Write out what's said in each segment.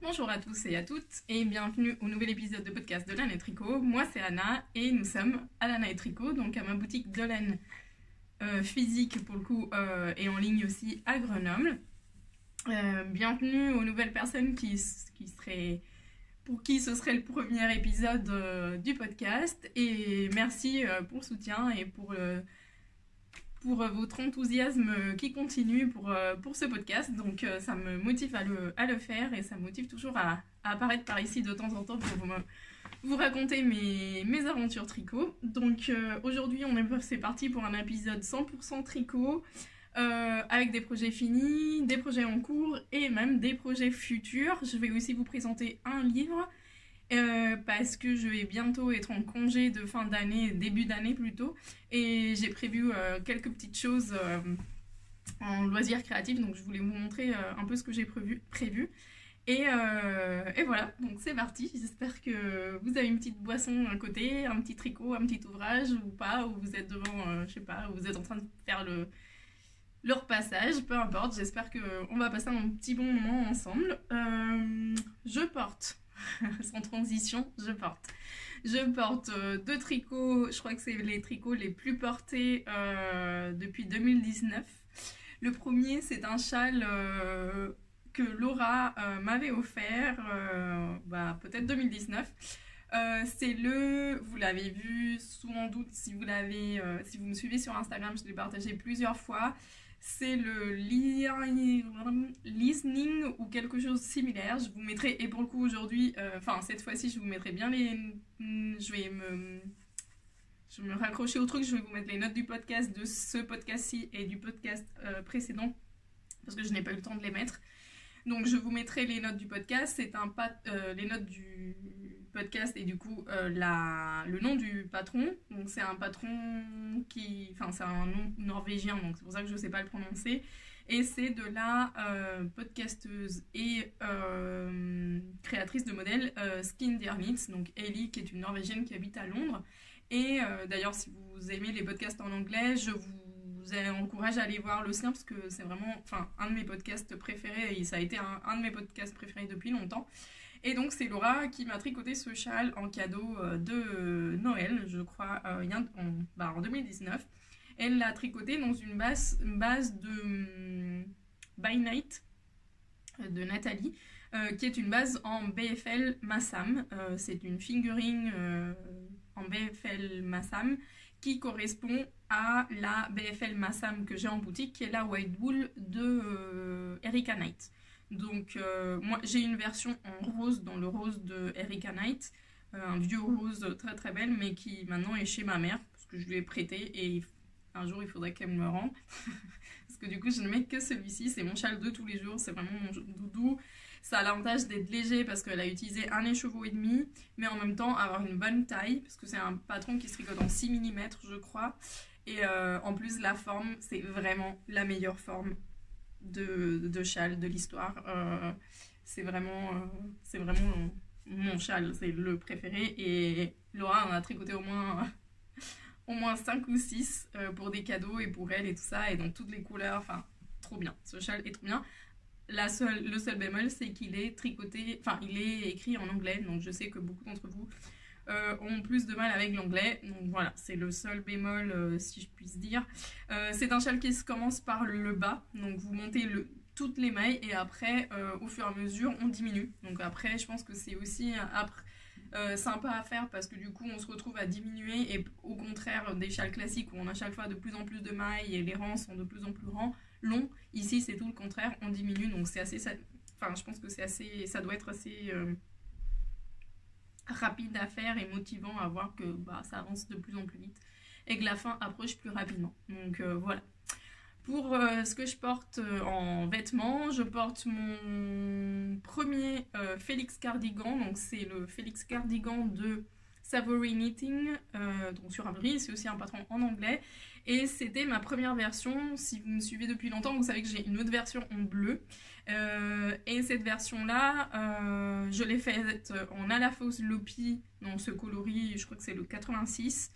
Bonjour à tous et à toutes et bienvenue au nouvel épisode de podcast de Laine et Tricot. Moi c'est Anna et nous sommes à Laine et Tricot, donc à ma boutique de laine physique pour le coup et en ligne aussi à Grenoble. Bienvenue aux nouvelles personnes pour qui ce serait le premier épisode du podcast et merci pour le soutien et pour votre enthousiasme qui continue pour ce podcast. Donc ça me motive à le faire et ça me motive toujours à apparaître par ici de temps en temps pour vous raconter mes aventures tricot. Donc aujourd'hui c'est parti pour un épisode 100% tricot avec des projets finis, des projets en cours et même des projets futurs. Je vais aussi vous présenter un livre parce que je vais bientôt être en congé de fin d'année, début d'année plutôt, et j'ai prévu quelques petites choses en loisirs créatifs, donc je voulais vous montrer un peu ce que j'ai prévu. Et voilà, donc c'est parti. J'espère que vous avez une petite boisson à côté, un petit tricot, un petit ouvrage ou pas, ou vous êtes devant, je sais pas, ou vous êtes en train de faire le repassage, peu importe. J'espère qu'on va passer un petit bon moment ensemble. Je porte... sans transition, je porte deux tricots, je crois que c'est les tricots les plus portés depuis 2019. Le premier, c'est un châle que Laura m'avait offert, peut-être 2019. Vous l'avez vu sans doute si vous me suivez sur Instagram, je l'ai partagé plusieurs fois. C'est le listening ou quelque chose de similaire. Je vous mettrai, et pour le coup aujourd'hui, cette fois-ci, je vous mettrai bien je vais me raccrocher au truc, je vais vous mettre les notes du podcast de ce podcast-ci et du podcast précédent, parce que je n'ai pas eu le temps de les mettre. Donc je vous mettrai les notes du podcast, les notes du podcast et du coup le nom du patron. Donc c'est un patron c'est un nom norvégien, donc c'est pour ça que je ne sais pas le prononcer. Et c'est de la podcasteuse et créatrice de modèles Skin Dear Knits, donc Ellie, qui est une Norvégienne qui habite à Londres. Et d'ailleurs, si vous aimez les podcasts en anglais, je vous encourage à aller voir le sien parce que c'est vraiment un de mes podcasts préférés et ça a été un de mes podcasts préférés depuis longtemps. Et donc c'est Laura qui m'a tricoté ce châle en cadeau de Noël, je crois, en 2019. Elle l'a tricoté dans une base de By Night de Nathalie, qui est une base en BFL Massam. C'est une fingering en BFL Massam qui correspond à la BFL Massam que j'ai en boutique, qui est la White Wool de Erica Knight. Donc moi j'ai une version en rose, dans le rose de Erica Knight, un vieux rose très très belle, mais qui maintenant est chez ma mère, parce que je lui ai prêté, et un jour il faudrait qu'elle me le rende, parce que du coup je ne mets que celui-ci, c'est mon châle de tous les jours, c'est vraiment mon doudou. Ça a l'avantage d'être léger parce qu'elle a utilisé 1,5 écheveau, mais en même temps avoir une bonne taille, parce que c'est un patron qui se tricote en 6 mm je crois. Et en plus la forme, c'est vraiment la meilleure forme de châle de l'histoire. C'est vraiment mon châle, c'est le préféré. Et Laura en a tricoté au moins 5 ou 6 pour des cadeaux et pour elle et tout ça, et dans toutes les couleurs. Trop bien, ce châle est trop bien. Le seul bémol, c'est qu'il est tricoté, il est écrit en anglais, donc je sais que beaucoup d'entre vous ont plus de mal avec l'anglais, donc voilà, c'est le seul bémol si je puisse dire. C'est un châle qui se commence par le bas, donc vous montez toutes les mailles et après au fur et à mesure on diminue. Donc après je pense que c'est aussi sympa à faire parce que du coup on se retrouve à diminuer, et au contraire des châles classiques où on a chaque fois de plus en plus de mailles et les rangs sont de plus en plus longs, ici c'est tout le contraire, on diminue, donc c'est assez, je pense que ça doit être assez rapide à faire et motivant à voir que ça avance de plus en plus vite et que la fin approche plus rapidement. Donc voilà. Pour ce que je porte en vêtements, je porte mon premier Félix Cardigan, donc c'est le Félix Cardigan de Savory Knitting, donc sur Ravelry, c'est aussi un patron en anglais, et c'était ma première version. Si vous me suivez depuis longtemps, vous savez que j'ai une autre version en bleu, et cette version-là, je l'ai faite en Alafos Lopi, dans ce coloris, je crois que c'est le 86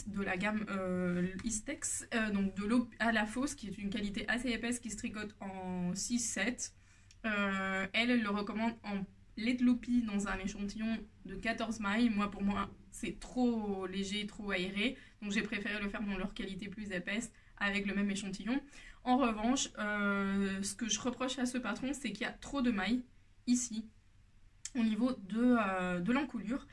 de la gamme Istex, donc de l'eau à la fosse, qui est une qualité assez épaisse qui se tricote en 6-7. Elle le recommande en lait de loupi dans un échantillon de 14 mailles. Moi, pour moi, c'est trop léger, trop aéré. Donc j'ai préféré le faire dans leur qualité plus épaisse avec le même échantillon. En revanche, ce que je reproche à ce patron, c'est qu'il y a trop de mailles ici au niveau de l'encolure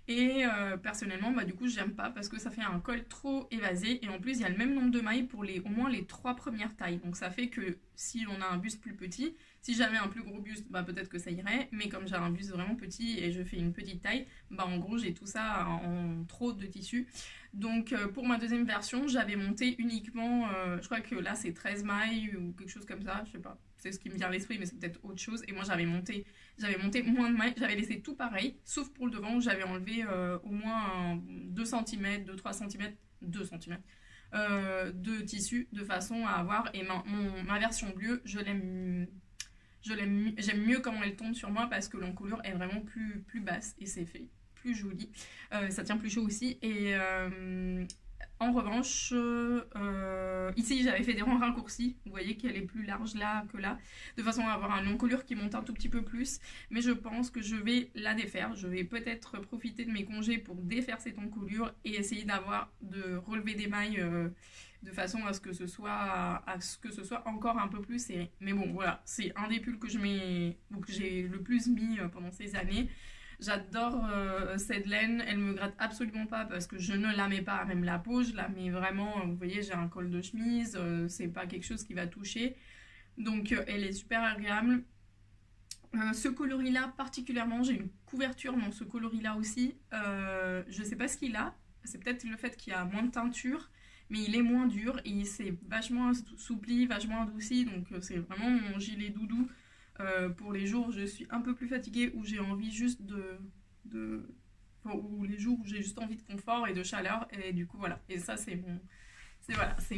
et personnellement bah, du coup j'aime pas parce que ça fait un col trop évasé et en plus il y a le même nombre de mailles pour au moins les 3 premières tailles, donc ça fait que si on a un buste plus petit, si j'avais un plus gros buste bah peut-être que ça irait, mais comme j'ai un buste vraiment petit et je fais une petite taille, bah en gros j'ai tout ça en trop de tissu. Donc pour ma deuxième version j'avais monté uniquement je crois que là c'est 13 mailles ou quelque chose comme ça, je sais pas, c'est ce qui me vient à l'esprit mais c'est peut-être autre chose, et moi j'avais monté moins de mailles, j'avais laissé tout pareil, sauf pour le devant où j'avais enlevé au moins 2 cm, 2-3 cm, 2 cm de tissu de façon à avoir, et ma version bleue, j'aime mieux comment elle tombe sur moi parce que l'encolure est vraiment plus basse et c'est fait plus joli, ça tient plus chaud aussi, et en revanche, ici j'avais fait des rangs raccourcis, vous voyez qu'elle est plus large là que là, de façon à avoir une encolure qui monte un tout petit peu plus, mais je pense que je vais la défaire, je vais peut-être profiter de mes congés pour défaire cette encolure et essayer de relever des mailles de façon à ce que ce soit encore un peu plus serré. Mais bon voilà, c'est un des pulls que j'ai le plus mis pendant ces années. J'adore cette laine, elle me gratte absolument pas parce que je ne la mets pas à même la peau, je la mets vraiment, vous voyez j'ai un col de chemise, c'est pas quelque chose qui va toucher, donc elle est super agréable. Ce coloris là particulièrement, j'ai une couverture dans ce coloris là aussi, je sais pas ce qu'il a, c'est peut-être le fait qu'il y a moins de teinture, mais il est moins dur et c'est vachement assoupli, vachement adouci, donc c'est vraiment mon gilet doudou. Pour les jours où je suis un peu plus fatiguée, où j'ai envie juste ou les jours où j'ai juste envie de confort et de chaleur, et du coup voilà, et ça c'est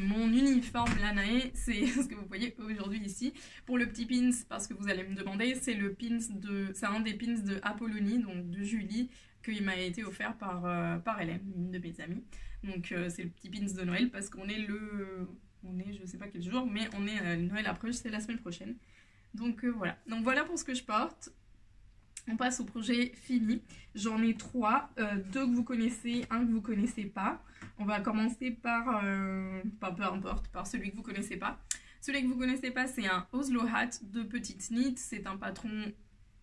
mon uniforme Lanae, c'est ce que vous voyez aujourd'hui ici. Pour le petit pins, parce que vous allez me demander, c'est un des pins de Apollonie, donc de Julie, qu'il m'a été offert par Hélène, une de mes amies. Donc c'est le petit pins de Noël parce qu'on est je sais pas quel jour, mais on est Noël après, c'est la semaine prochaine. Donc voilà pour ce que je porte. On passe au projet fini. J'en ai 3, 2 que vous connaissez, un que vous connaissez pas. On va commencer par, peu importe, par celui que vous connaissez pas. Celui que vous connaissez pas, c'est un Oslo Hat de petite knit. C'est un patron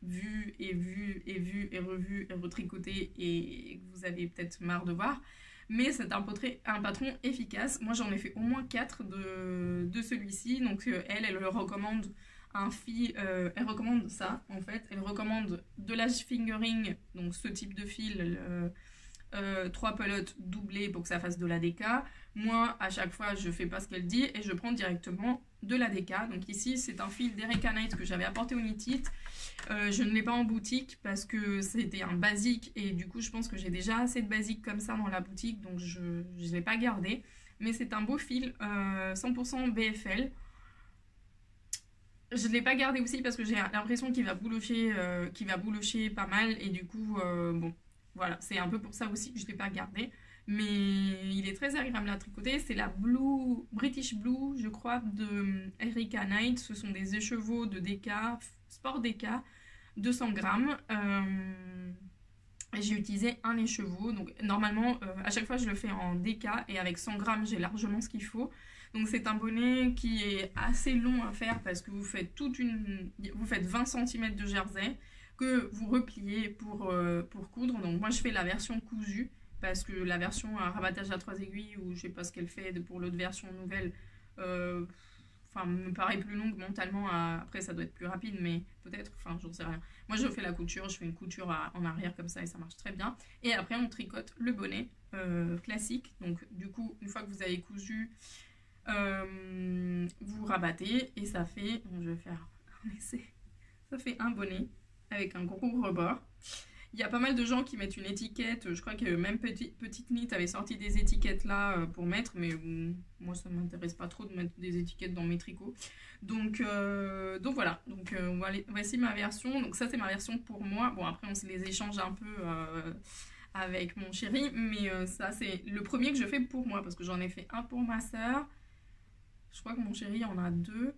vu et revu et retricoté et que vous avez peut-être marre de voir. Mais c'est un patron efficace. Moi j'en ai fait au moins 4 de celui-ci. Donc elle le recommande. Elle recommande ça en fait, elle recommande de l'âge fingering, donc ce type de fil, 3 pelotes doublées pour que ça fasse de l'ADK. Moi à chaque fois je fais pas ce qu'elle dit et je prends directement de l'ADK. Donc ici c'est un fil d'Erika Knight que j'avais apporté au Knit It. Je ne l'ai pas en boutique parce que c'était un basique et du coup je pense que j'ai déjà assez de basiques comme ça dans la boutique, donc je ne l'ai pas gardé. Mais c'est un beau fil 100% BFL. Je ne l'ai pas gardé aussi parce que j'ai l'impression qu'il va boulocher pas mal et du coup, bon, voilà, c'est un peu pour ça aussi que je ne l'ai pas gardé. Mais il est très agréable à tricoter. C'est la British Blue, je crois, de Erika Knight. Ce sont des écheveaux de DK, Sport DK, 200 grammes. J'ai utilisé un écheveau. Donc normalement, à chaque fois, je le fais en DK et avec 100 grammes, j'ai largement ce qu'il faut. Donc c'est un bonnet qui est assez long à faire parce que vous faites 20 cm de jersey que vous repliez pour coudre. Donc moi je fais la version cousue parce que la version à rabattage à 3 aiguilles, ou je sais pas ce qu'elle fait pour l'autre version nouvelle, me paraît plus longue mentalement. Après ça doit être plus rapide, mais peut-être, j'en sais rien. Moi je fais la couture, je fais une couture en arrière comme ça et ça marche très bien. Et après on tricote le bonnet classique. Donc du coup une fois que vous avez cousu, vous rabattez et ça fait, je vais faire un essai, ça fait un bonnet avec un gros rebord. Il y a pas mal de gens qui mettent une étiquette, je crois que même Petite Knit avait sorti des étiquettes là pour mettre, mais moi ça m'intéresse pas trop de mettre des étiquettes dans mes tricots. Donc voilà, voici ma version. Donc ça c'est ma version pour moi. Bon après on se les échange un peu avec mon chéri, mais ça c'est le premier que je fais pour moi parce que j'en ai fait un pour ma soeur. Je crois que mon chéri en a 2.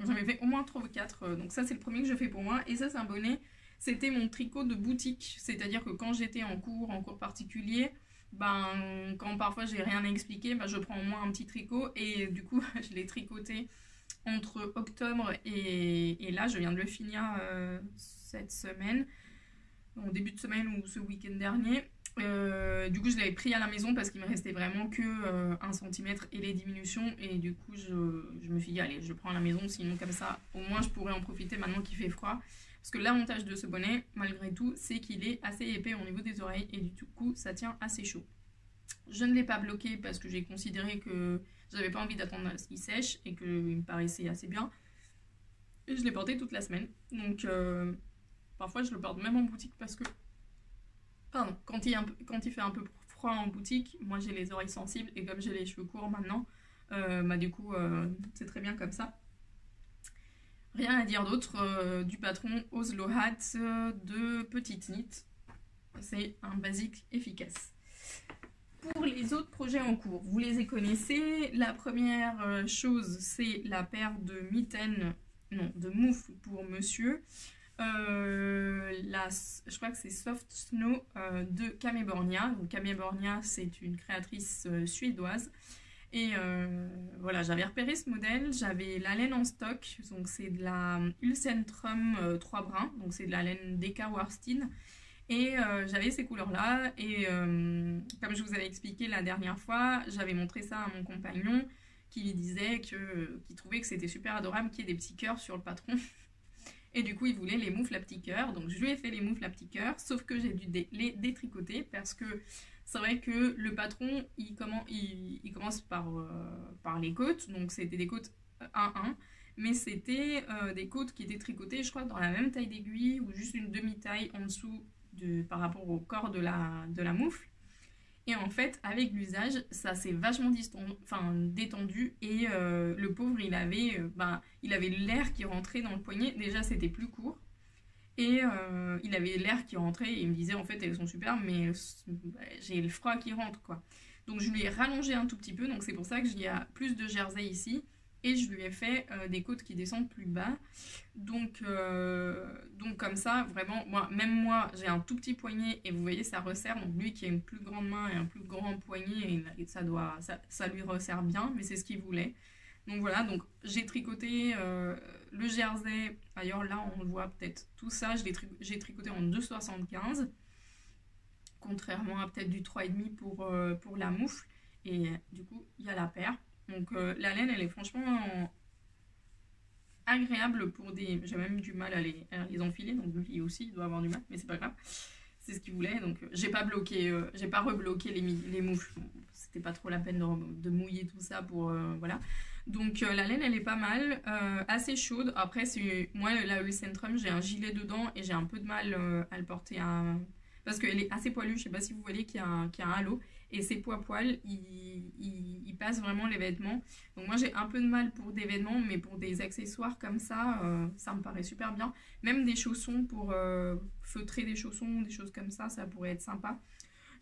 j'en ai fait au moins 3 ou 4. Donc ça c'est le premier que je fais pour moi. Et ça c'est un bonnet, c'était mon tricot de boutique. C'est-à-dire que quand j'étais en cours particulier, ben, quand parfois j'ai rien à expliquer, ben, je prends au moins un petit tricot. Et du coup je l'ai tricoté entre octobre et là je viens de le finir cette semaine, en début de semaine ou ce week-end dernier. Du coup je l'avais pris à la maison parce qu'il me restait vraiment que 1 cm et les diminutions, et du coup je me suis dit allez je le prends à la maison, sinon comme ça au moins je pourrais en profiter maintenant qu'il fait froid, parce que l'avantage de ce bonnet malgré tout c'est qu'il est assez épais au niveau des oreilles et du coup ça tient assez chaud. Je ne l'ai pas bloqué parce que j'ai considéré que j'avais pas envie d'attendre à ce qu'il sèche et qu'il me paraissait assez bien, et je l'ai porté toute la semaine. Donc parfois je le porte même en boutique parce que quand il fait un peu froid en boutique, moi j'ai les oreilles sensibles et comme j'ai les cheveux courts maintenant, bah du coup c'est très bien comme ça. Rien à dire d'autre du patron Oslo Hat de Petite Knit. C'est un basique efficace. Pour les autres projets en cours, vous les connaissez. La première chose, c'est la paire de mitaines, non, de moufles pour monsieur. Je crois que c'est Soft Snow de Camé Borgna. Donc Camé Borgna, c'est une créatrice suédoise. Et voilà, j'avais repéré ce modèle, j'avais la laine en stock, donc c'est de la Ulcentrum 3 brins, donc c'est de la laine Deka Warstin. Et j'avais ces couleurs-là, et comme je vous avais expliqué la dernière fois, j'avais montré ça à mon compagnon qui lui disait qu'il trouvait que c'était super adorable qu'il y ait des petits cœurs sur le patron. Et du coup, il voulait les moufles à petits cœurs. Donc, je lui ai fait les moufles à petits cœurs. Sauf que j'ai dû les détricoter parce que c'est vrai que le patron, il commence par les côtes. Donc, c'était des côtes 1-1. Mais c'était des côtes qui étaient tricotées, je crois, dans la même taille d'aiguille ou juste une demi-taille en dessous par rapport au corps de la moufle. Et en fait, avec l'usage, ça s'est vachement détendu. Et le pauvre, il avait l'air qui rentrait dans le poignet. Déjà, c'était plus court. Et il avait l'air qui rentrait. Et il me disait, en fait, elles sont super, mais j'ai le froid qui rentre, quoi. Donc, je lui ai rallongé un tout petit peu. Donc, c'est pour ça que j'y ai plus de jersey ici. Et je lui ai fait des côtes qui descendent plus bas. Donc comme ça, vraiment, même moi, j'ai un tout petit poignet et vous voyez, ça resserre. Donc lui qui a une plus grande main et un plus grand poignet, et ça lui resserre bien, mais c'est ce qu'il voulait. Donc voilà, donc j'ai tricoté le jersey. D'ailleurs là, on le voit peut-être tout ça. J'ai tricoté en 2,75. Contrairement à peut-être du 3,5 pour la moufle. Et du coup, il y a la paire. Donc la laine, elle est franchement agréable pour des... J'ai même du mal à les enfiler, donc lui aussi, il doit avoir du mal, mais c'est pas grave. C'est ce qu'il voulait, donc j'ai pas rebloqué les moufles. Bon, c'était pas trop la peine de mouiller tout ça pour... voilà. Donc la laine, elle est pas mal, assez chaude. Après, moi, la Ulcentrum, j'ai un gilet dedans et j'ai un peu de mal à le porter parce qu'elle est assez poilue. Je sais pas si vous voyez qu'il y a un halo. Et ces poils, ils passent vraiment les vêtements. Donc moi j'ai un peu de mal pour des vêtements, mais pour des accessoires comme ça, ça me paraît super bien. Même des chaussons pour feutrer des chaussons, des choses comme ça pourrait être sympa.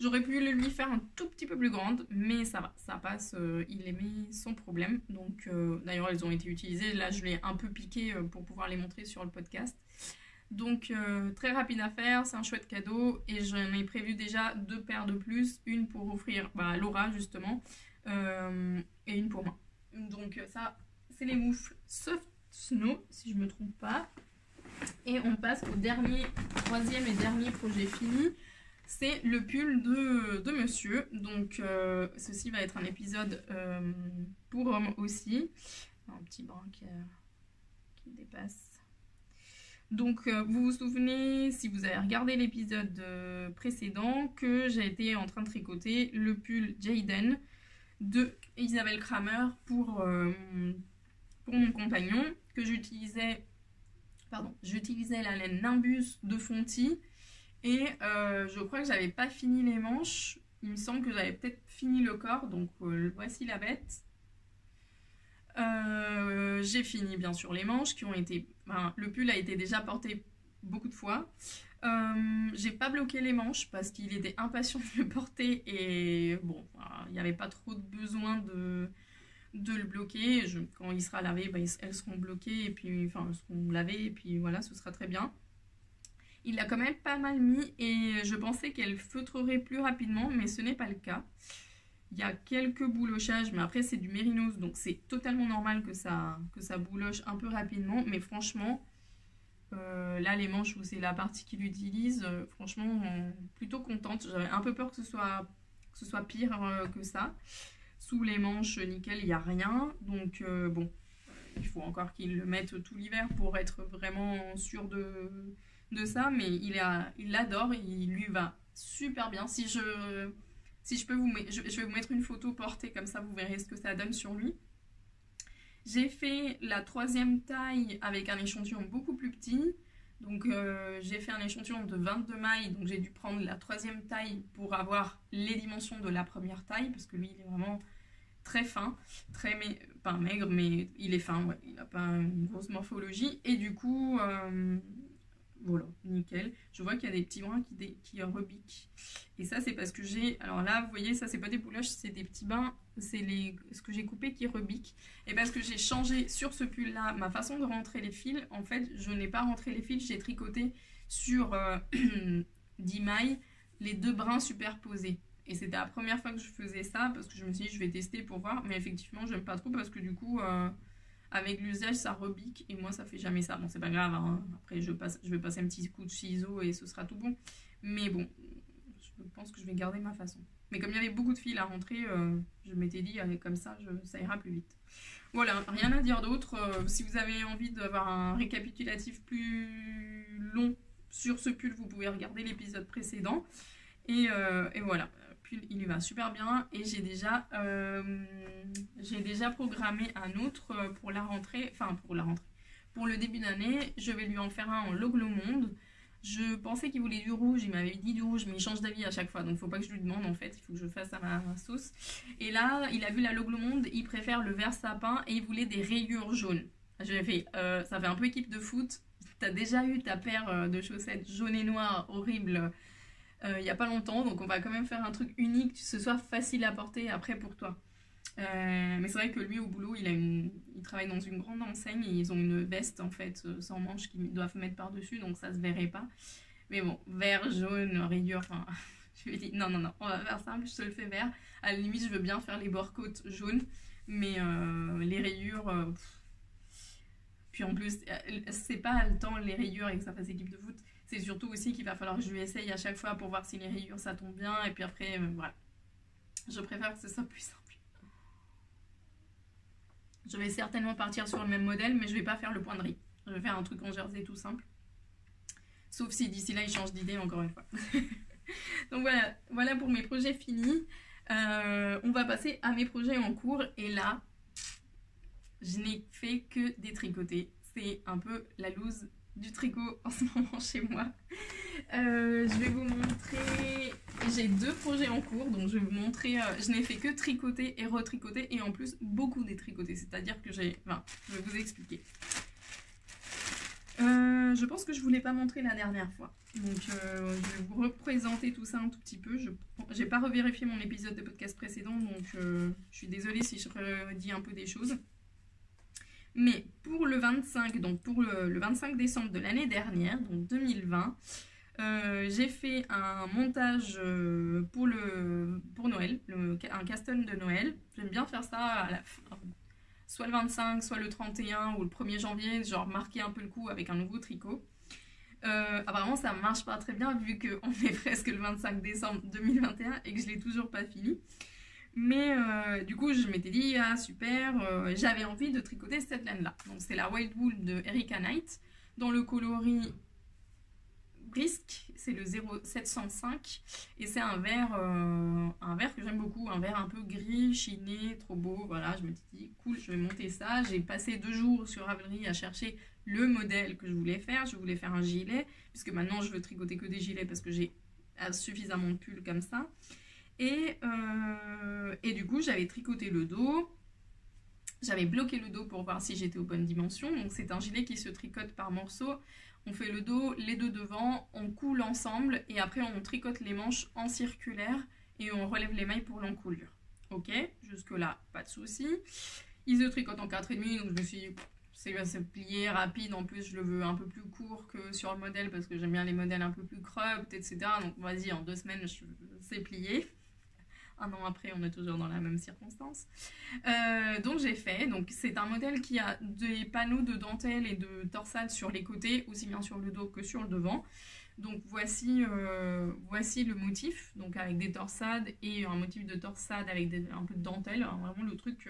J'aurais pu lui faire un tout petit peu plus grande, mais ça va, ça passe, il les met sans problème. Donc d'ailleurs elles ont été utilisées, là je l'ai un peu piqué pour pouvoir les montrer sur le podcast. Donc très rapide à faire, c'est un chouette cadeau et j'en ai prévu déjà 2 paires de plus, une pour offrir à Laura justement et une pour moi. Donc ça c'est les moufles Soft Snow si je me trompe pas. Et on passe au troisième et dernier projet fini, c'est le pull de monsieur. Donc ceci va être un épisode pour homme aussi. Un petit brin qui dépasse. Donc vous vous souvenez, si vous avez regardé l'épisode précédent, que j'ai été en train de tricoter le pull Jaden de Isabelle Kramer pour mon compagnon, que j'utilisais la laine Nimbus de Fonty, et je crois que j'avais pas fini les manches. Il me semble que j'avais peut-être fini le corps, donc voici la bête. J'ai fini bien sûr les manches qui ont été... le pull a été déjà porté beaucoup de fois. J'ai pas bloqué les manches parce qu'il était impatient de le porter et bon, il n'y avait pas trop de besoin de le bloquer. Quand il sera lavé, bah, elles seront bloquées, et puis, enfin, elles seront lavées, et puis voilà, ce sera très bien. Il l'a quand même pas mal mis, et je pensais qu'elle feutrerait plus rapidement, mais ce n'est pas le cas. Il y a quelques boulochages, mais après c'est du mérinos, donc c'est totalement normal que ça bouloche un peu rapidement. Mais franchement, là les manches où c'est la partie qu'il utilise, franchement, plutôt contente. J'avais un peu peur que ce soit pire que ça. Sous les manches, nickel, il n'y a rien. Donc bon, il faut encore qu'il le mette tout l'hiver pour être vraiment sûr de ça. Mais il l'adore, il lui va super bien. Si je peux je vais vous mettre une photo portée, comme ça vous verrez ce que ça donne sur lui. J'ai fait la 3e taille avec un échantillon beaucoup plus petit. Donc j'ai fait un échantillon de 22 mailles, donc j'ai dû prendre la 3e taille pour avoir les dimensions de la première taille, parce que lui il est vraiment très fin, pas maigre, mais il est fin, ouais, il n'a pas une grosse morphologie. Et du coup, voilà, nickel. Je vois qu'il y a des petits brins qui rebiquent. Et ça, c'est parce que alors là, vous voyez, ça, c'est pas des bouloches, c'est des petits brins. C'est ce que j'ai coupé qui rebique. Et parce que j'ai changé sur ce pull-là ma façon de rentrer les fils. En fait, je n'ai pas rentré les fils, j'ai tricoté sur 10 mailles les 2 brins superposés. Et c'était la première fois que je faisais ça, parce que je me suis dit, je vais tester pour voir. Mais effectivement, j'aime pas trop, parce que du coup... avec l'usage, ça rebique, et moi, ça fait jamais ça. Bon, c'est pas grave, hein. Après, je vais passer un petit coup de ciseau et ce sera tout bon. Mais bon, je pense que je vais garder ma façon. Mais comme il y avait beaucoup de fils à rentrer, je m'étais dit, allez, comme ça, ça ira plus vite. Voilà, rien à dire d'autre. Si vous avez envie d'avoir un récapitulatif plus long sur ce pull, vous pouvez regarder l'épisode précédent. Et voilà. Il lui va super bien, et j'ai déjà programmé un autre pour la rentrée, pour le début d'année. Je vais lui en faire un en Loglomonde. Je pensais qu'il voulait du rouge, il m'avait dit du rouge, mais il change d'avis à chaque fois, donc faut pas que je lui demande, en fait, il faut que je fasse à ma sauce. Et là, il a vu la Loglomonde, il préfère le vert sapin, et il voulait des rayures jaunes. Je lui ai fait, ça fait un peu équipe de foot, t'as déjà eu ta paire de chaussettes jaunes et noires horribles il n'y a pas longtemps, donc on va quand même faire un truc unique, que ce soit facile à porter après pour toi. Mais c'est vrai que lui au boulot, il travaille dans une grande enseigne, et ils ont une veste en fait sans manches qu'ils doivent mettre par dessus, donc ça se verrait pas. Mais bon, vert, jaune, rayure, enfin, je lui ai dit non, on va faire simple, je te le fais vert. À la limite, je veux bien faire les bords-côtes jaunes, mais les rayures, puis en plus, c'est pas le temps les rayures et que ça fasse équipe de foot. C'est surtout aussi qu'il va falloir que je lui essaye à chaque fois pour voir si les rayures ça tombe bien. Et puis après, voilà. Je préfère que ce soit plus simple. Je vais certainement partir sur le même modèle, mais je vais pas faire le point de riz. Je vais faire un truc en jersey tout simple. Sauf si d'ici là, il change d'idée encore une fois. Donc voilà pour mes projets finis. On va passer à mes projets en cours. Et là, je n'ai fait que des tricotés. C'est un peu la loose du tricot en ce moment chez moi. Je vais vous montrer, j'ai 2 projets en cours, donc je vais vous montrer, je n'ai fait que tricoter et retricoter, et en plus beaucoup détricoter, c'est-à-dire que je vais vous expliquer. Je pense que je ne vous l'ai pas montré la dernière fois, donc je vais vous représenter tout ça un tout petit peu. Je n'ai pas revérifié mon épisode de podcast précédent, donc je suis désolée si je redis un peu des choses. Mais pour le 25, donc pour le 25 décembre de l'année dernière, donc 2020, j'ai fait un montage pour Noël, un custom de Noël. J'aime bien faire ça à la fin, soit le 25, soit le 31 ou le 1er janvier, genre marquer un peu le coup avec un nouveau tricot. Apparemment ça marche pas très bien vu qu'on est presque le 25 décembre 2021 et que je l'ai toujours pas fini. Mais du coup, je m'étais dit, ah super, j'avais envie de tricoter cette laine-là. Donc c'est la Wild Wool de Erica Knight, dans le coloris Brisk, c'est le 0705. Et c'est un vert que j'aime beaucoup, un vert un peu gris, chiné, trop beau. Voilà, je me suis dit, cool, je vais monter ça. J'ai passé 2 jours sur Ravelry à chercher le modèle que je voulais faire. Je voulais faire un gilet, puisque maintenant je veux tricoter que des gilets parce que j'ai suffisamment de pulls comme ça. Et du coup, j'avais tricoté le dos, j'avais bloqué le dos pour voir si j'étais aux bonnes dimensions. Donc c'est un gilet qui se tricote par morceaux. On fait le dos, les 2 devant, on coule ensemble et après on tricote les manches en circulaire et on relève les mailles pour l'encoulure. ok, jusque-là, pas de souci. Il se tricote en 4,5, donc je me suis dit, c'est plié rapide, en plus je le veux un peu plus court que sur le modèle, parce que j'aime bien les modèles un peu plus cropped, etc. Donc vas-y, en 2 semaines, c'est plié. Un an après, on est toujours dans la même circonstance. Donc j'ai fait, donc c'est un modèle qui a des panneaux de dentelle et de torsade sur les côtés, aussi bien sur le dos que sur le devant. Donc voici le motif, donc avec des torsades et un motif de torsade avec un peu de dentelle, hein, vraiment le truc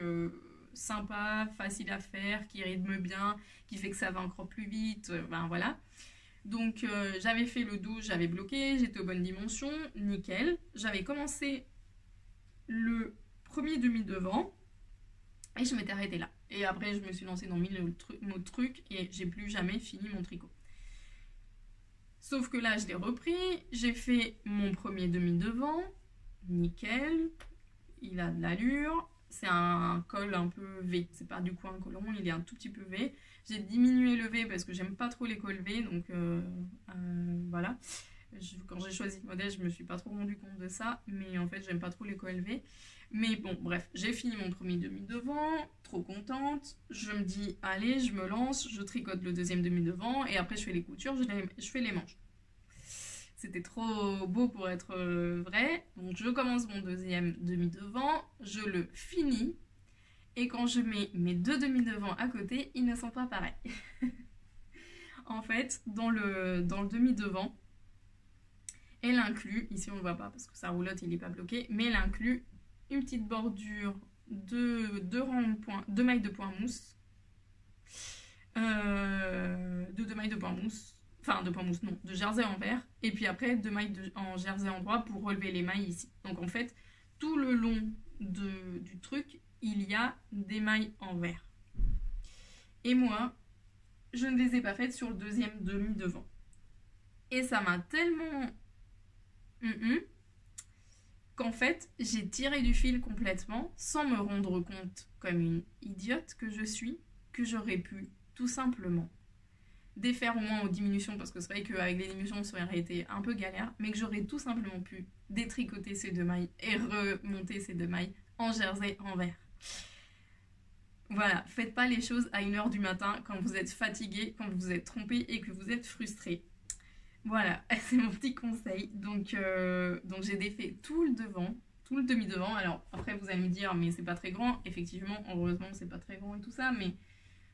sympa, facile à faire, qui rythme bien, qui fait que ça va encore plus vite, ben voilà. Donc j'avais fait le dos, j'avais bloqué, j'étais aux bonnes dimensions, nickel. J'avais commencé le premier demi-devant et je m'étais arrêtée là. Et après je me suis lancée dans 1000 autres trucs et j'ai plus jamais fini mon tricot. Sauf que là je l'ai repris, j'ai fait mon premier demi-devant, nickel, il a de l'allure, c'est un col un peu V, c'est pas du coup un col rond, il est un tout petit peu V. J'ai diminué le V parce que j'aime pas trop les cols V, donc voilà. Quand j'ai choisi le modèle, je me suis pas trop rendu compte de ça, mais en fait j'aime pas trop les cols V. Mais bon, bref, j'ai fini mon premier demi-devant, trop contente. Je me dis, allez, je me lance, je tricote le deuxième demi-devant et après je fais les coutures, je fais les manches. C'était trop beau pour être vrai. Donc je commence mon deuxième demi-devant, je le finis. Et quand je mets mes 2 demi-devants à côté, ils ne sont pas pareils. En fait, dans le demi-devant, elle inclut, ici on ne le voit pas parce que sa roulotte il n'est pas bloqué, mais elle inclut une petite bordure de 2 mailles de point mousse. De 2 mailles de point mousse. Enfin, de point mousse, non, de jersey en vert. Et puis après, 2 mailles en jersey en droit pour relever les mailles ici. Donc en fait, tout le long du truc, il y a des mailles en vert. Et moi, je ne les ai pas faites sur le deuxième demi-devant. Et ça m'a tellement... qu'en fait, j'ai tiré du fil complètement, sans me rendre compte, comme une idiote que je suis, que j'aurais pu, tout simplement, défaire au moins aux diminutions, parce que c'est vrai qu'avec les diminutions, ça aurait été un peu galère, mais que j'aurais tout simplement pu détricoter ces 2 mailles et remonter ces 2 mailles en jersey en vert. Voilà, faites pas les choses à 1h du matin quand vous êtes fatigué, quand vous êtes trompé et que vous êtes frustré. Voilà, c'est mon petit conseil. Donc j'ai défait tout le devant, tout le demi-devant. Alors après vous allez me dire, mais c'est pas très grand. Effectivement, heureusement c'est pas très grand et tout ça, mais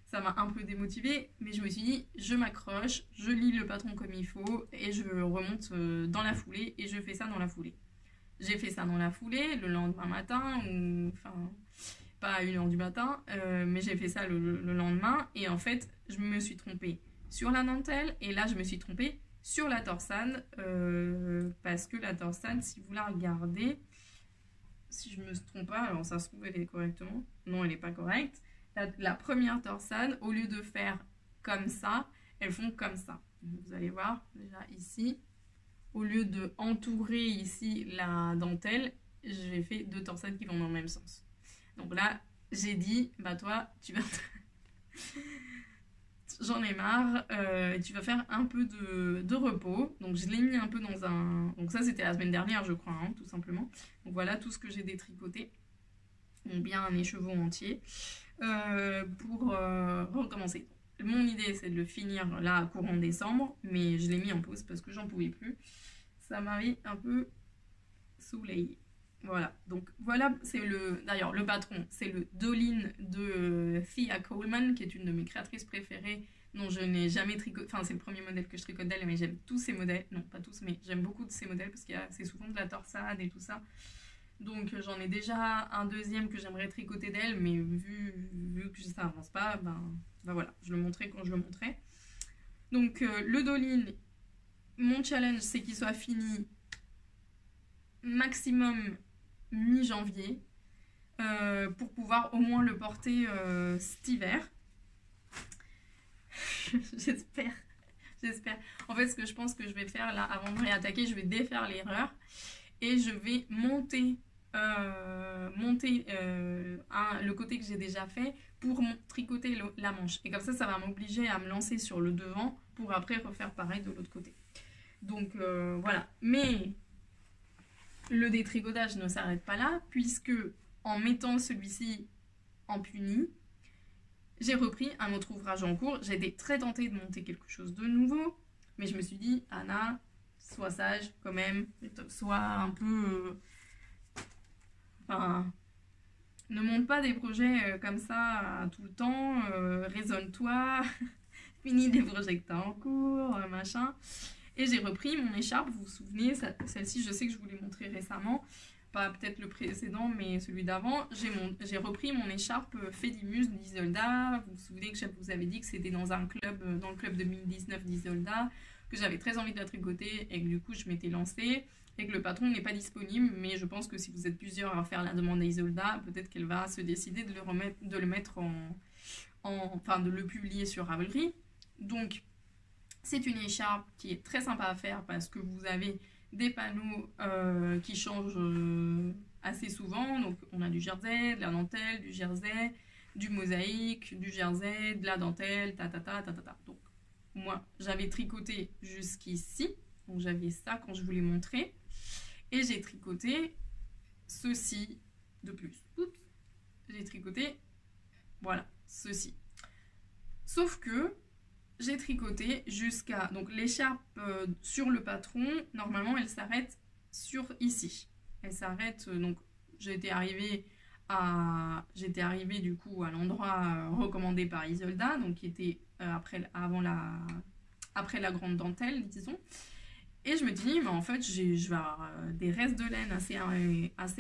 ça m'a un peu démotivée. Mais je me suis dit, je m'accroche, je lis le patron comme il faut et je remonte dans la foulée et je fais ça dans la foulée. J'ai fait ça dans la foulée le lendemain matin, ou enfin pas à 1h du matin, mais j'ai fait ça le lendemain et en fait je me suis trompée sur la dentelle et là je me suis trompée sur la torsade parce que la torsade, si vous la regardez, si je me trompe pas, alors ça se trouve elle est correctement, non elle n'est pas correcte, la première torsade, au lieu de faire comme ça, elles font comme ça. Vous allez voir déjà ici, au lieu de entourer ici la dentelle, j'ai fait 2 torsades qui vont dans le même sens. Donc là j'ai dit, bah toi tu vas j'en ai marre, tu vas faire un peu de repos. Donc je l'ai mis un peu dans un... Donc ça c'était la semaine dernière je crois, hein, tout simplement. Donc voilà tout ce que j'ai détricoté. Donc bien un écheveau entier. Pour recommencer. Mon idée c'est de le finir là courant décembre. Mais je l'ai mis en pause parce que j'en pouvais plus. Ça m'avait un peu saoulé. Voilà, donc voilà, c'est d'ailleurs le patron, c'est le Dolin de Thea Coleman, qui est une de mes créatrices préférées, dont je n'ai jamais tricoté, enfin c'est le premier modèle que je tricote d'elle, mais j'aime tous ces modèles, non pas tous, mais j'aime beaucoup de ces modèles, parce qu'il y a c'est souvent de la torsade et tout ça, donc j'en ai déjà un deuxième que j'aimerais tricoter d'elle, mais vu que ça avance pas, ben voilà, je le montrerai quand je le montrerai. Donc le Dolin, mon challenge c'est qu'il soit fini maximum mi-janvier pour pouvoir au moins le porter cet hiver. J'espère. En fait, ce que je pense que je vais faire là, avant de réattaquer, je vais défaire l'erreur et je vais monter le côté que j'ai déjà fait pour tricoter la manche. Et comme ça va m'obliger à me lancer sur le devant pour après refaire pareil de l'autre côté. Donc voilà. Mais le détricotage ne s'arrête pas là, puisque en mettant celui-ci en puni, j'ai repris un autre ouvrage en cours. J'ai été très tentée de monter quelque chose de nouveau, mais je me suis dit, Anna, sois sage quand même, sois un peu... Enfin, ne monte pas des projets comme ça tout le temps, raisonne-toi, finis des projets que tu as en cours, machin. Et j'ai repris mon écharpe, vous vous souvenez, celle-ci je sais que je vous l'ai montrée récemment, pas peut-être le précédent mais celui d'avant, j'ai repris mon écharpe Fédimus d'Isolda. Vous vous souvenez que je vous avais dit que c'était dans le club 2019 d'Isolda, que j'avais très envie de la tricoter et que du coup je m'étais lancée et que le patron n'est pas disponible, mais je pense que si vous êtes plusieurs à faire la demande à Isolda, peut-être qu'elle va se décider de le mettre enfin de le publier sur Ravelry. Donc c'est une écharpe qui est très sympa à faire parce que vous avez des panneaux qui changent assez souvent. Donc on a du jersey, de la dentelle, du jersey, du mosaïque, du jersey, de la dentelle, Donc moi j'avais tricoté jusqu'ici. Donc j'avais ça quand je vous l'ai montré. Et j'ai tricoté ceci de plus. Oups. J'ai tricoté, voilà, ceci. Sauf que j'ai tricoté jusqu'à... Donc l'écharpe sur le patron, normalement elle s'arrête sur ici. Elle s'arrête, donc j'étais arrivée du coup à l'endroit recommandé par Isolda, donc qui était après la grande dentelle, disons. Et je me dis, mais en fait, je vais avoir des restes de laine assez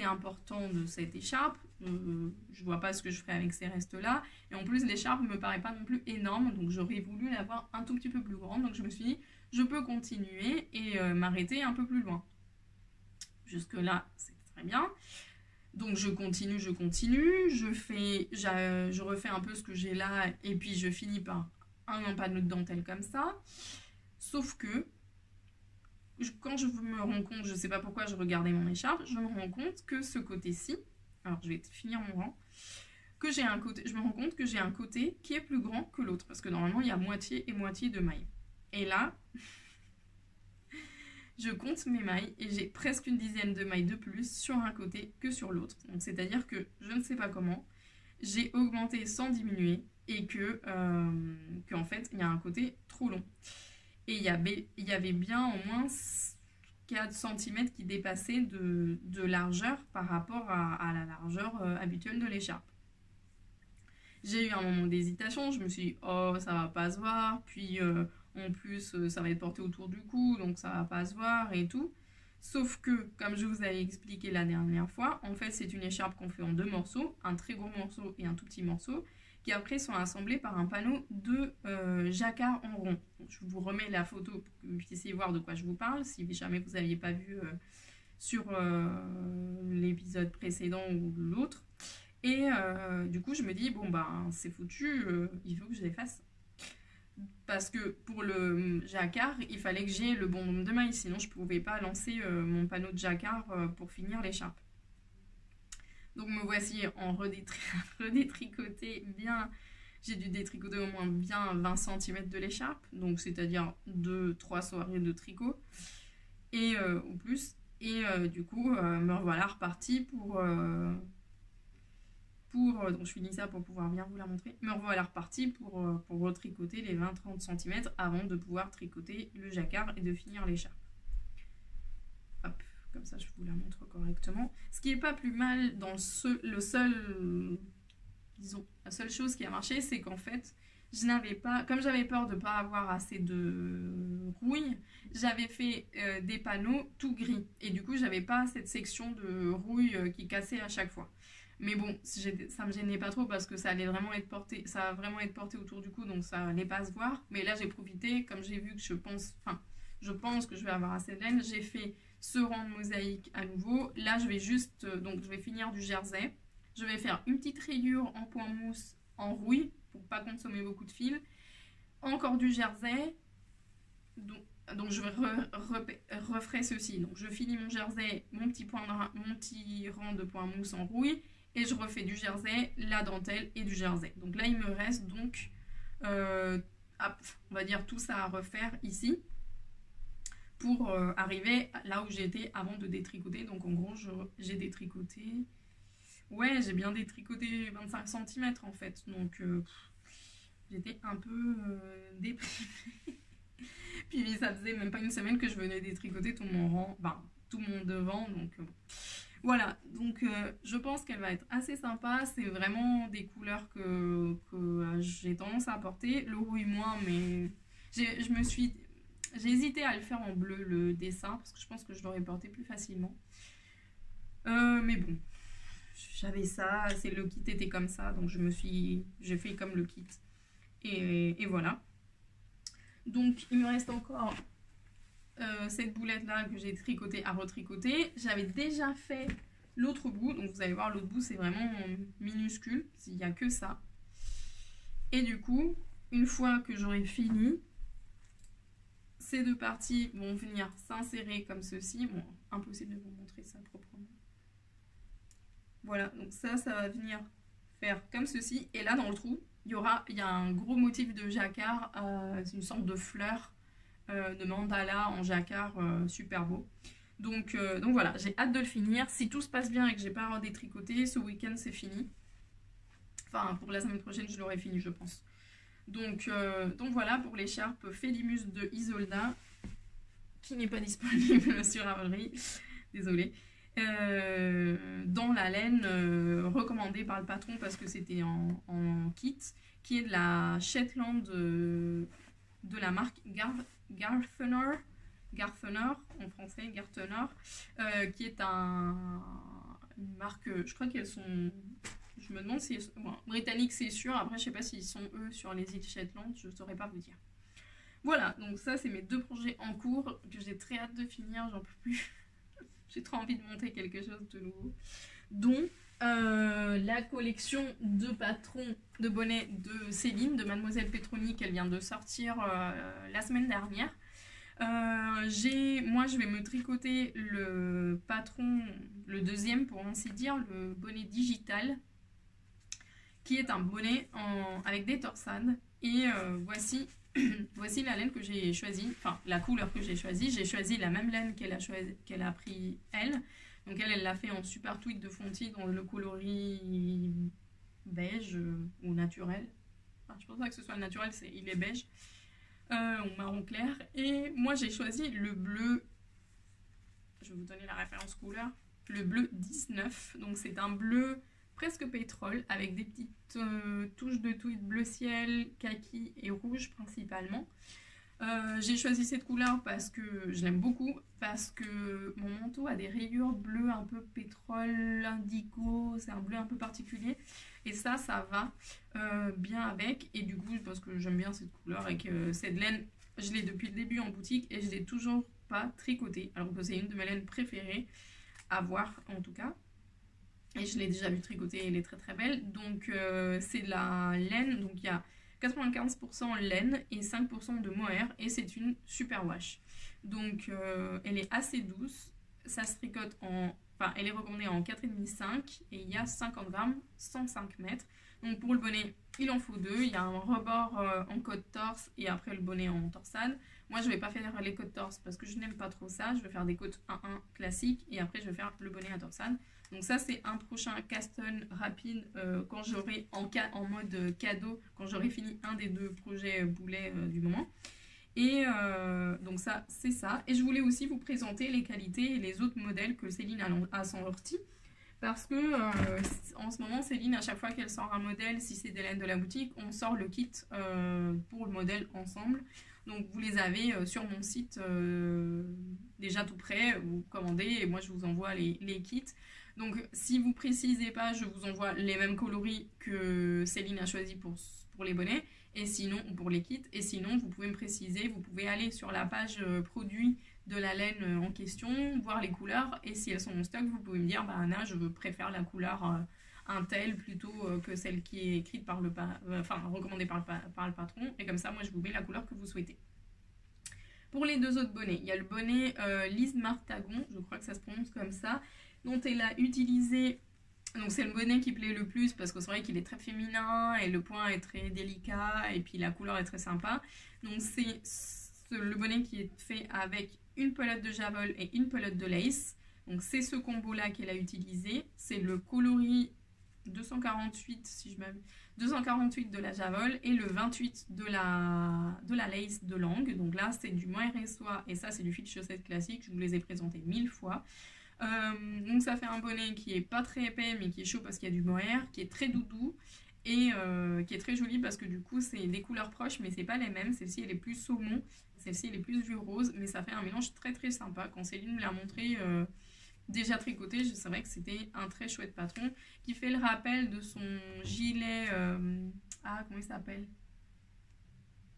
importants de cette écharpe. Je vois pas ce que je ferai avec ces restes-là. Et en plus, l'écharpe me paraît pas non plus énorme. Donc, j'aurais voulu l'avoir un tout petit peu plus grande. Donc, je me suis dit, je peux continuer et m'arrêter un peu plus loin. Jusque-là, c'est très bien. Donc, je continue. Je refais un peu ce que j'ai là. Et puis, je finis par un panneau de dentelle comme ça. Sauf que quand je me rends compte, je ne sais pas pourquoi je regardais mon écharpe, je me rends compte que ce côté-ci, alors je vais finir mon rang, je me rends compte que j'ai un côté qui est plus grand que l'autre, parce que normalement il y a moitié et moitié de mailles. Et là, je compte mes mailles et j'ai presque une dizaine de mailles de plus sur un côté que sur l'autre. Donc c'est-à-dire que je ne sais pas comment, j'ai augmenté sans diminuer et qu'en fait il y a un côté trop long. Et il y avait bien au moins 4 cm qui dépassaient de largeur par rapport à la largeur habituelle de l'écharpe. J'ai eu un moment d'hésitation, je me suis dit, oh, ça va pas se voir, puis en plus, ça va être porté autour du cou, donc ça va pas se voir et tout. Sauf que, comme je vous avais expliqué la dernière fois, en fait, c'est une écharpe qu'on fait en 2 morceaux, un très gros morceau et un tout petit morceau, qui après sont assemblés par un panneau de jacquard en rond. Donc, je vous remets la photo pour que vous puissiez voir de quoi je vous parle, si jamais vous n'aviez pas vu sur l'épisode précédent ou l'autre. Et du coup, je me dis, bon ben, c'est foutu, il faut que je les fasse. Parce que pour le jacquard, il fallait que j'ai le bon nombre de mailles, sinon je ne pouvais pas lancer mon panneau de jacquard pour finir l'écharpe. Donc me voici en redétricoté bien, j'ai dû détricoter au moins bien 20 cm de l'écharpe, donc c'est-à-dire 2-3 soirées de tricot, et ou plus. Et du coup, me revoilà reparti donc je finis ça pour pouvoir bien vous la montrer. Me revoilà reparti pour retricoter les 20-30 cm avant de pouvoir tricoter le jacquard et de finir l'écharpe. Hop, comme ça je vous la montre correctement. Ce qui n'est pas plus mal dans la seule chose qui a marché, c'est qu'en fait, comme j'avais peur de ne pas avoir assez de rouille, j'avais fait des panneaux tout gris. Et du coup, j'avais pas cette section de rouille qui cassait à chaque fois. Mais bon, ça me gênait pas trop parce que ça va vraiment être porté autour du cou, donc ça allait pas se voir. Mais là, j'ai profité, comme j'ai vu que je pense que je vais avoir assez de laine, j'ai fait ce rang de mosaïque à nouveau. Là, je vais finir du jersey. Je vais faire une petite rayure en point mousse en rouille pour pas consommer beaucoup de fil. Encore du jersey. Donc je referai ceci. Donc je finis mon jersey, mon petit rang de point mousse en rouille. Et je refais du jersey, la dentelle et du jersey. Donc là, il me reste donc, on va dire tout ça à refaire ici pour arriver là où j'étais avant de détricoter. Donc en gros, j'ai détricoté Ouais, j'ai bien détricoté 25 centimètres en fait. Donc j'étais un peu déprimée. Puis ça faisait même pas une semaine que je venais détricoter tout mon rang, enfin tout mon devant. Donc voilà, donc je pense qu'elle va être assez sympa. C'est vraiment des couleurs que j'ai tendance à porter. Le rouille moins, mais j'ai hésité à le faire en bleu le dessin parce que je pense que je l'aurais porté plus facilement. Mais bon, j'avais ça, le kit était comme ça, donc j'ai fait comme le kit. Et voilà. Donc il me reste encore cette boulette là que j'ai tricotée à retricoter. J'avais déjà fait l'autre bout, donc vous allez voir l'autre bout c'est vraiment minuscule, il n'y a que ça. Et du coup, une fois que j'aurai fini, ces deux parties vont venir s'insérer comme ceci. Bon, impossible de vous montrer ça proprement. Voilà, donc ça va venir faire comme ceci. Et là, dans le trou, il y a un gros motif de jacquard, c'est une sorte de fleur de mandala en jacquard, super beau. Donc voilà, j'ai hâte de le finir. Si tout se passe bien et que j'ai pas redétricoté, ce week-end c'est fini. Enfin, pour la semaine prochaine, je l'aurai fini, je pense. Donc voilà pour l'écharpe Félimus de Isolda, qui n'est pas disponible sur Ravelry. Désolée. Dans la laine recommandée par le patron parce que c'était en kit, qui est de la Shetland de la marque Garthener en français, Garthener, qui est une marque, je crois qu'elles sont, je me demande si bon, britannique c'est sûr, après je sais pas s'ils sont eux sur les îles Shetland, je saurais pas vous dire. Voilà, donc ça c'est mes deux projets en cours que j'ai très hâte de finir, j'en peux plus. J'ai trop envie de monter quelque chose de nouveau. Dont la collection de patrons de bonnets de Céline, de Mademoiselle Petroni, qu'elle vient de sortir la semaine dernière. Moi, je vais me tricoter le patron, le deuxième pour ainsi dire, le bonnet digital, qui est un bonnet avec des torsades. Et voici la laine que j'ai choisie, enfin la couleur que j'ai choisie. J'ai choisi la même laine qu'elle a pris elle. Donc elle l'a fait en super tweed de Fonty dans le coloris beige ou naturel. Enfin, je pense pas que ce soit le naturel, il est beige ou marron clair. Et moi j'ai choisi le bleu, je vais vous donner la référence couleur, le bleu 19. Donc c'est un bleu presque pétrole avec des petites touches de tweed bleu ciel, kaki et rouge principalement. J'ai choisi cette couleur parce que je l'aime beaucoup, parce que mon manteau a des rayures bleues un peu pétrole, indigo, c'est un bleu un peu particulier et ça va bien avec. Et du coup parce que j'aime bien cette couleur et que cette laine je l'ai depuis le début en boutique et je l'ai toujours pas tricotée, alors que c'est une de mes laines préférées à voir en tout cas. Et je l'ai déjà vu tricoter, elle est très très belle. Donc c'est de la laine, donc il y a 95% laine et 5% de mohair. Et c'est une super wash. Donc elle est assez douce. Ça se tricote enfin elle est recommandée en 4,5 et il y a 50 grammes, 105 mètres. Donc pour le bonnet, il en faut deux. Il y a un rebord en côte torse et après le bonnet en torsade. Moi je vais pas faire les côtes torse parce que je n'aime pas trop ça. Je vais faire des côtes 1-1 classiques et après je vais faire le bonnet à torsade. Donc ça c'est un prochain cast-on rapide quand j'aurai en mode cadeau, quand j'aurai fini un des deux projets boulets du moment. Et donc ça c'est ça. Et je voulais aussi vous présenter les qualités et les autres modèles que Céline a sortis. Parce que en ce moment Céline, à chaque fois qu'elle sort un modèle, si c'est des laines de la boutique, on sort le kit pour le modèle ensemble. Donc vous les avez sur mon site déjà tout prêt, vous commandez et moi je vous envoie les kits. Donc si vous précisez pas, je vous envoie les mêmes coloris que Céline a choisi pour les bonnets et sinon pour les kits. Et sinon vous pouvez me préciser, vous pouvez aller sur la page produit de la laine en question, voir les couleurs et si elles sont en stock, vous pouvez me dire bah Anna, je préfère la couleur un tel plutôt que celle qui est écrite par recommandée par le patron, et comme ça moi je vous mets la couleur que vous souhaitez. Pour les deux autres bonnets, il y a le bonnet Lise Martagon, je crois que ça se prononce comme ça, dont elle a utilisé, donc c'est le bonnet qui plaît le plus parce que c'est vrai qu'il est très féminin et le point est très délicat et puis la couleur est très sympa. Donc c'est le bonnet qui est fait avec une pelote de javol et une pelote de lace. Donc c'est ce combo là qu'elle a utilisé, c'est le coloris 248 si je m'abuse, 248 de la Javol et le 28 de la Lace de Langue. Donc là c'est du mohair et soie et ça c'est du fil chaussette classique, je vous les ai présentés 1000 fois. Donc ça fait un bonnet qui est pas très épais mais qui est chaud parce qu'il y a du mohair, qui est très doudou et qui est très joli parce que du coup c'est des couleurs proches mais c'est pas les mêmes. Celle-ci elle est plus saumon, celle-ci elle est plus vue rose, mais ça fait un mélange très très sympa. Quand Céline me l'a montré déjà tricoté, c'est vrai que c'était un très chouette patron qui fait le rappel de son gilet, comment il s'appelle,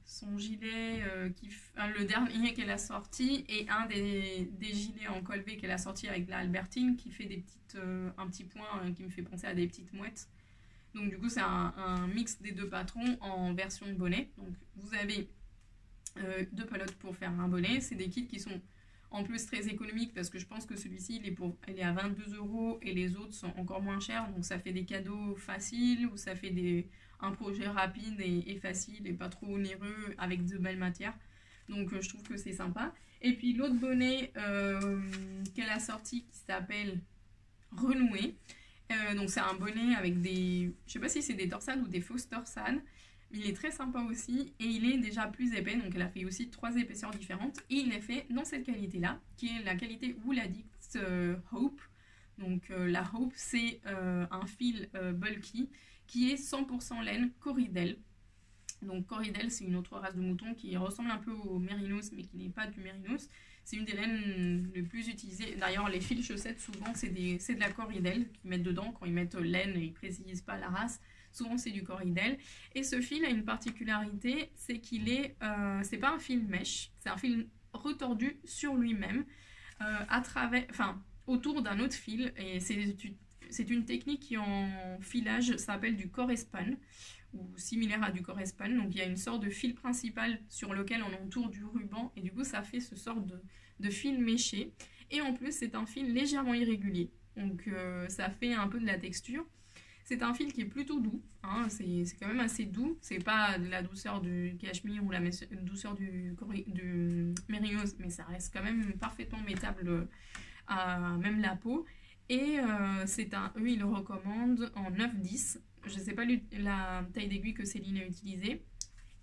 son gilet, le dernier qu'elle a sorti, et un des gilets en col V qu'elle a sorti avec la Albertine qui fait un petit point qui me fait penser à des petites mouettes. Donc du coup c'est un mix des deux patrons en version de bonnet. Donc vous avez deux pelotes pour faire un bonnet, c'est des kits qui sont en plus très économiques parce que je pense que celui-ci il est à 22 € et les autres sont encore moins chers, donc ça fait des cadeaux faciles ou ça fait un projet rapide et facile et pas trop onéreux avec de belles matières. Donc je trouve que c'est sympa. Et puis l'autre bonnet qu'elle a sorti qui s'appelle Renoué. Donc c'est un bonnet avec je sais pas si c'est des torsades ou des fausses torsades. Il est très sympa aussi et il est déjà plus épais, donc elle a fait aussi 3 épaisseurs différentes et il est fait dans cette qualité-là, qui est la qualité Wool-Addict Hope. Donc la Hope c'est un fil bulky qui est 100% laine Corridel. Donc Corridel c'est une autre race de mouton qui ressemble un peu au Mérinos mais qui n'est pas du Mérinos. C'est une des laines les plus utilisées. D'ailleurs les fils chaussettes souvent c'est de la Corridel qu'ils mettent dedans quand ils mettent laine et ils précisent pas la race. Souvent c'est du Corridel. Et ce fil a une particularité, c'est qu'il est, c'est pas un fil mèche, c'est un fil retordu sur lui-même, autour d'un autre fil. Et c'est une technique qui en filage s'appelle du correspun, ou similaire à du correspun. Donc il y a une sorte de fil principal sur lequel on entoure du ruban, et du coup ça fait ce sort de fil méché. Et en plus c'est un fil légèrement irrégulier, donc ça fait un peu de la texture. C'est un fil qui est plutôt doux, hein, c'est quand même assez doux, c'est pas de la douceur du cachemire ou la douceur du mérinos, mais ça reste quand même parfaitement mettable à même la peau. Et eux ils le recommandent en 9-10, je sais pas la taille d'aiguille que Céline a utilisée.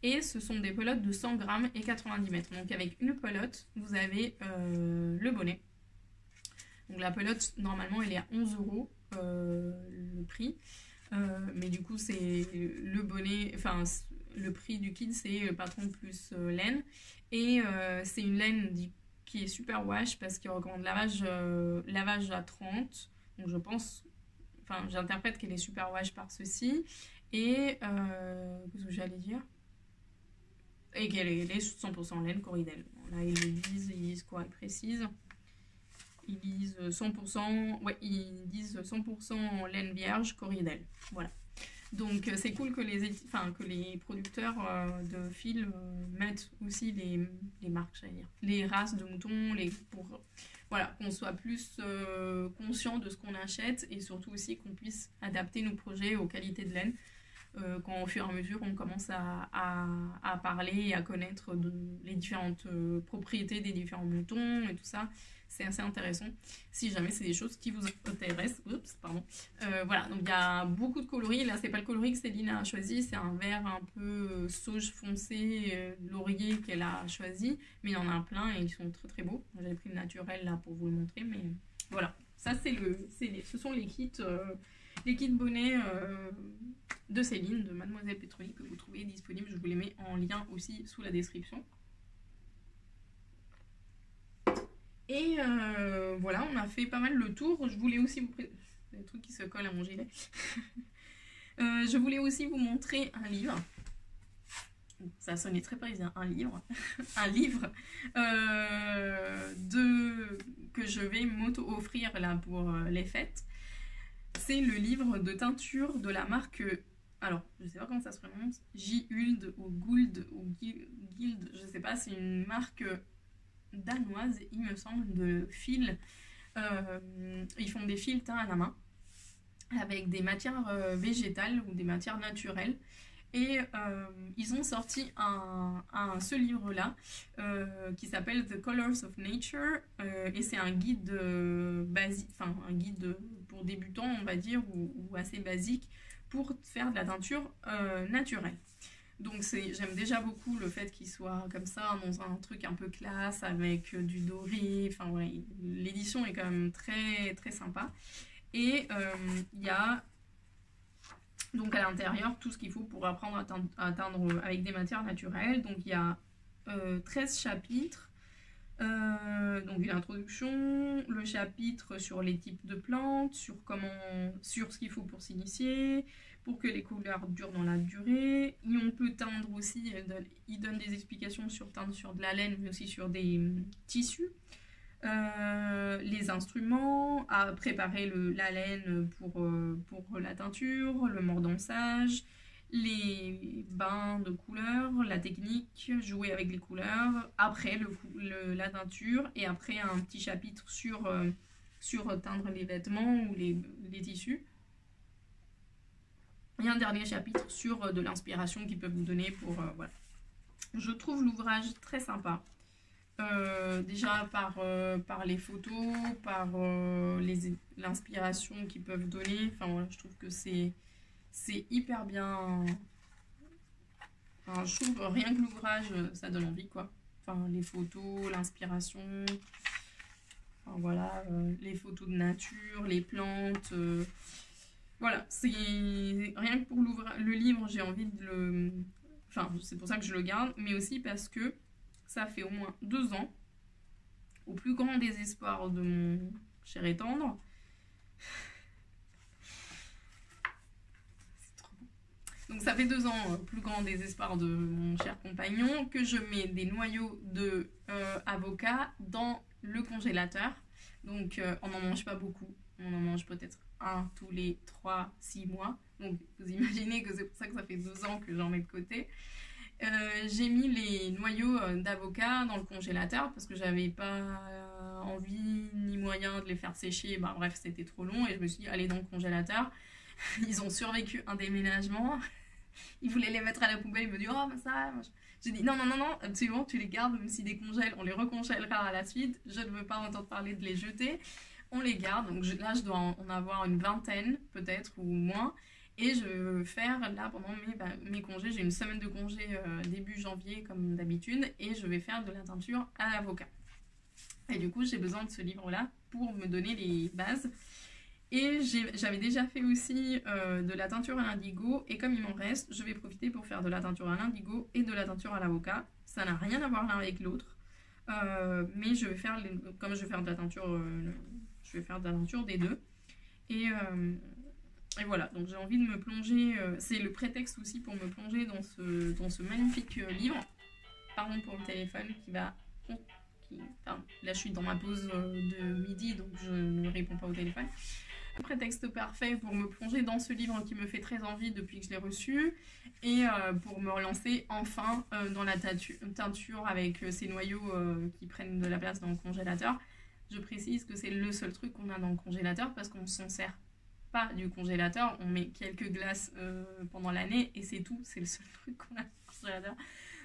Et ce sont des pelotes de 100 grammes et 90 mètres. Donc avec une pelote, vous avez le bonnet. Donc la pelote, normalement, elle est à 11 € le prix. Mais du coup, c'est le bonnet, enfin, le prix du kit, c'est le patron plus laine. Et c'est une laine qui est super wash parce qu'il recommande lavage à 30. Donc je pense, enfin, j'interprète qu'elle est super wash par ceci. Et, qu'est-ce que j'allais dire? Et qu'elle est 100% laine Corridel. Là, ils le disent, ils disent quoi? Ils précisent. Ils disent 100%, ouais, ils disent 100% laine vierge Corridel. Voilà. Donc c'est cool que les producteurs de fils mettent aussi les marques, j'allais dire, les races de moutons, voilà, qu'on soit plus conscient de ce qu'on achète et surtout aussi qu'on puisse adapter nos projets aux qualités de laine. Quand au fur et à mesure on commence à parler et à connaître les différentes propriétés des différents moutons et tout ça, c'est assez intéressant si jamais c'est des choses qui vous intéressent. Voilà, donc il y a beaucoup de coloris. Là c'est pas le coloris que Céline a choisi, c'est un vert un peu sauge foncé laurier qu'elle a choisi, mais il y en a plein et ils sont très très beaux. J'avais pris le naturel là pour vous le montrer, mais voilà, ça ce sont les kits bonnets de Céline, de Mademoiselle Petroni, que vous trouvez disponibles. Je vous les mets en lien aussi sous la description. Et voilà, on a fait pas mal le tour. Je voulais aussi vous présenter des trucs qui se collent à mon gilet. Je voulais aussi vous montrer un livre. Ça sonnait très parisien, un livre. Un livre que je vais m'auto-offrir là pour les fêtes. C'est le livre de teinture de la marque, alors je sais pas comment ça se prononce, J-Huld ou Gould ou Guild, je sais pas, c'est une marque danoise, il me semble, de fils. Ils font des fils teints à la main avec des matières végétales ou des matières naturelles. Et ils ont sorti ce livre-là qui s'appelle The Colors of Nature et c'est un guide basique, enfin un guide pour débutants on va dire ou assez basique pour faire de la teinture naturelle. Donc j'aime déjà beaucoup le fait qu'il soit comme ça dans un truc un peu classe avec du doré, enfin ouais, l'édition est quand même très très sympa. Et il y a donc à l'intérieur tout ce qu'il faut pour apprendre à teindre avec des matières naturelles. Donc il y a 13 chapitres. Donc une introduction, le chapitre sur les types de plantes, sur ce qu'il faut pour s'initier, pour que les couleurs durent dans la durée. Et on peut teindre aussi, il donne des explications sur teindre sur de la laine, mais aussi sur des tissus. Les instruments, à préparer la laine pour la teinture, le mordançage, les bains de couleurs, la technique, jouer avec les couleurs, après la teinture et après un petit chapitre sur teindre les vêtements ou les tissus. Et un dernier chapitre sur de l'inspiration qu'ils peuvent vous donner pour... voilà. Je trouve l'ouvrage très sympa. Déjà par les photos, par l'inspiration qu'ils peuvent donner. Enfin voilà, je trouve que c'est hyper bien. Enfin, je trouve rien que l'ouvrage, ça donne envie quoi. Enfin les photos, l'inspiration. Enfin voilà, les photos de nature, les plantes. Voilà, c'est rien que pour le livre, j'ai envie de le. Enfin, c'est pour ça que je le garde, mais aussi parce que ça fait au moins 2 ans, au plus grand désespoir de mon cher et tendre. C'est trop bon. Donc ça fait 2 ans, au plus grand désespoir de mon cher compagnon, que je mets des noyaux de avocat dans le congélateur. Donc on n'en mange pas beaucoup, on en mange peut-être un tous les 3-6 mois. Donc vous imaginez que c'est pour ça que ça fait 2 ans que j'en mets de côté. J'ai mis les noyaux d'avocat dans le congélateur parce que j'avais pas envie ni moyen de les faire sécher. Bah, bref, c'était trop long et je me suis dit, allez dans le congélateur. Ils ont survécu un déménagement. Ils voulaient les mettre à la poubelle. Ils me disent, oh, bah ça. J'ai dit, non, absolument, tu les gardes, même si décongèlent, on les recongèlera à la suite. Je ne veux pas entendre parler de les jeter. On les garde. Donc là, je dois en avoir une vingtaine, peut-être, ou moins. Et je veux faire, là, pendant mes congés, j'ai une semaine de congé début janvier, comme d'habitude, et je vais faire de la teinture à l'avocat. Et du coup, j'ai besoin de ce livre-là pour me donner les bases. Et j'avais déjà fait aussi de la teinture à l'indigo, et comme il m'en reste, je vais profiter pour faire de la teinture à l'indigo et de la teinture à l'avocat. Ça n'a rien à voir l'un avec l'autre, mais je vais faire, comme je vais faire de la teinture, je vais faire de la teinture des deux. Et voilà, donc j'ai envie de me plonger, c'est le prétexte aussi pour me plonger dans ce magnifique livre. Pardon pour le téléphone enfin, là je suis dans ma pause de midi, donc je ne réponds pas au téléphone. Le prétexte parfait pour me plonger dans ce livre qui me fait très envie depuis que je l'ai reçu et pour me relancer enfin dans la teinture avec ces noyaux qui prennent de la place dans le congélateur. Je précise que c'est le seul truc qu'on a dans le congélateur parce qu'on s'en sert pas du congélateur, on met quelques glaces pendant l'année et c'est tout, c'est le seul truc qu'on a dans le congélateur.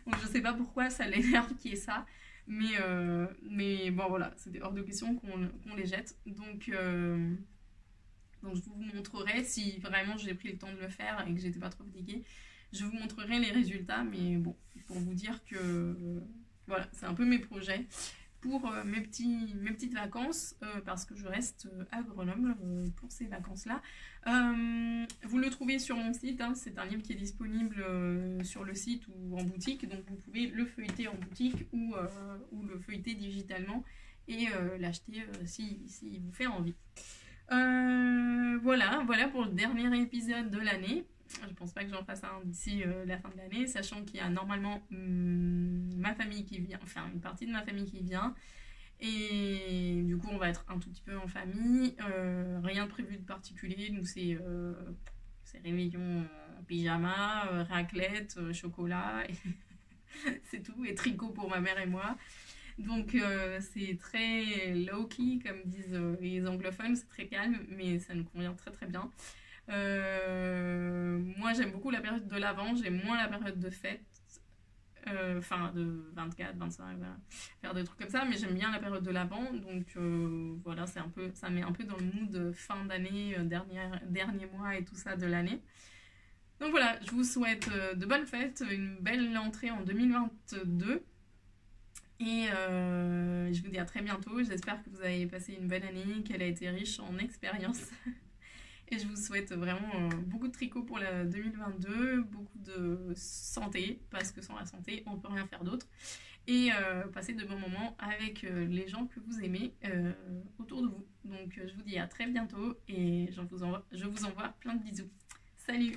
Donc je sais pas pourquoi ça l'énerve qu'il y ait ça, mais bon voilà, c'était hors de question qu'on les jette. Donc je vous montrerai, si vraiment j'ai pris le temps de le faire et que j'étais pas trop fatiguée, je vous montrerai les résultats, mais bon, pour vous dire que voilà, c'est un peu mes projets pour mes petites vacances parce que je reste à Grenoble pour ces vacances-là. Vous le trouvez sur mon site, hein, c'est un livre qui est disponible sur le site ou en boutique, donc vous pouvez le feuilleter en boutique ou le feuilleter digitalement et l'acheter si vous fait envie. Voilà pour le dernier épisode de l'année. Je pense pas que j'en fasse un d'ici la fin de l'année, sachant qu'il y a normalement ma famille qui vient, enfin une partie de ma famille qui vient. Et du coup, on va être un tout petit peu en famille. Rien de prévu de particulier. Nous, c'est réveillon en pyjama, raclette, chocolat. C'est tout. Et tricot pour ma mère et moi. Donc, c'est très low-key, comme disent les anglophones. C'est très calme, mais ça nous convient très très bien. Moi, j'aime beaucoup la période de l'Avent, j'aime moins la période de fête. Enfin, de 24, 25, voilà. Faire des trucs comme ça, mais j'aime bien la période de l'Avent, donc voilà, c'est un peu, ça met un peu dans le mood fin d'année, dernier mois et tout ça de l'année. Donc voilà, je vous souhaite de bonnes fêtes, une belle entrée en 2022. Et je vous dis à très bientôt. J'espère que vous avez passé une bonne année, qu'elle a été riche en expériences. Et je vous souhaite vraiment beaucoup de tricot pour la 2022, beaucoup de santé, parce que sans la santé, on ne peut rien faire d'autre. Et passer de bons moments avec les gens que vous aimez autour de vous. Donc je vous dis à très bientôt et je vous envoie plein de bisous. Salut!